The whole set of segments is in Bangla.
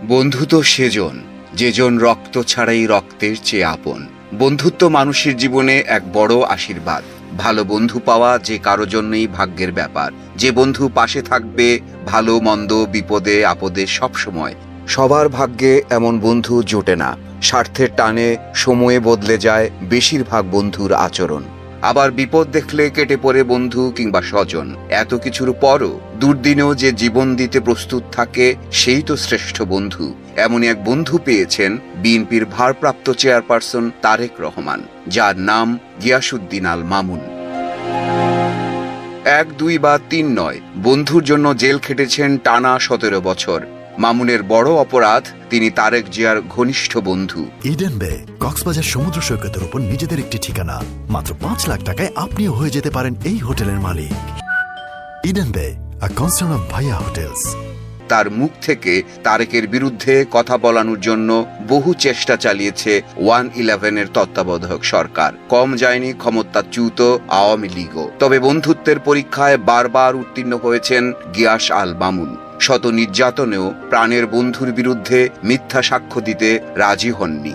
বন্ধু তো সেজন যেজন রক্ত ছাড়াই রক্তের চেয়ে আপন। বন্ধুত্ব মানুষের জীবনে এক বড় আশীর্বাদ। ভালো বন্ধু পাওয়া যে কারো জন্যই ভাগ্যের ব্যাপার। যে বন্ধু পাশে থাকবে ভালো মন্দ বিপদে আপদে সব সময়। সবার ভাগ্যে এমন বন্ধু জোটে না। স্বার্থের টানে সময়ে বদলে যায় বেশিরভাগ বন্ধুর আচরণ। আবার বিপদ দেখলে কেটে পড়ে বন্ধু কিংবা স্বজন। এত কিছুর পরও দুর্দিনেও যে জীবন দিতে প্রস্তুত থাকে সেই তো শ্রেষ্ঠ বন্ধু। এমনই এক বন্ধু পেয়েছেন বিএনপির ভারপ্রাপ্ত চেয়ারপারসন তারেক রহমান, যার নাম গিয়াসউদ্দিন আল মামুন। 1, 2 বা 3 নয়, বন্ধুর জন্য জেল খেটেছেন টানা 17 বছর। মামুনের বড় অপরাধ, তিনি তারেক জিয়ার ঘনিষ্ঠ বন্ধু। ইডেন বে কক্সবাজার সমুদ্র সৈকতের উপর নিজেদের একটি ঠিকানা। মাত্র 5 লাখ টাকায় আপনিও হয়ে যেতে পারেন এই হোটেলের মালিক। ইডেন বে, আ কনসার্ন অফ ভাইয়া হোটেলস। তার মুখ থেকে তারেকের বিরুদ্ধে কথা বলানোর জন্য বহু চেষ্টা চালিয়েছে 1-11-এর তত্ত্বাবধায়ক সরকার। কম যায়নি ক্ষমতাচ্যুত আওয়ামী লীগও। তবে বন্ধুত্বের পরীক্ষায় বারবার উত্তীর্ণ হয়েছেন গিয়াস আল মামুন। শত নির্যাতনেও প্রাণের বন্ধুর বিরুদ্ধে মিথ্যা সাক্ষ্য দিতে রাজি হননি।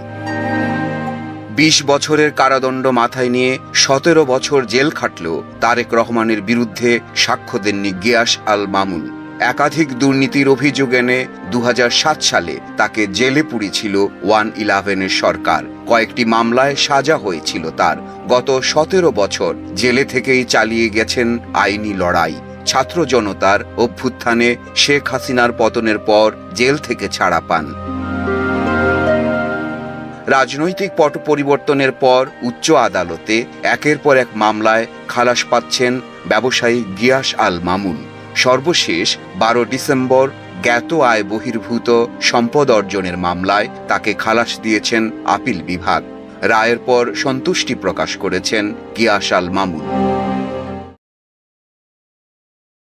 20 বছরের কারাদণ্ড মাথায় নিয়ে 17 বছর জেল খাটলেও তারেক রহমানের বিরুদ্ধে সাক্ষ্য দেননি গিয়াস আল মামুন। একাধিক দুর্নীতির অভিযোগ এনে 2007 সালে তাকে জেলে পুরেছিল 1-11-এর সরকার। কয়েকটি মামলায় সাজা হয়েছিল তার। গত 17 বছর জেলে থেকেই চালিয়ে গেছেন আইনি লড়াই। ছাত্র জনতার অভ্যুত্থানে শেখ হাসিনার পতনের পর জেল থেকে ছাড়া পান। রাজনৈতিক পট পরিবর্তনের পর উচ্চ আদালতে একের পর এক মামলায় খালাস পাচ্ছেন ব্যবসায়ী গিয়াস আল মামুন। সর্বশেষ 12 ডিসেম্বর জ্ঞাত আয় বহির্ভূত সম্পদ অর্জনের মামলায় তাকে খালাস দিয়েছেন আপিল বিভাগ। রায়ের পর সন্তুষ্টি প্রকাশ করেছেন গিয়াস আল মামুন।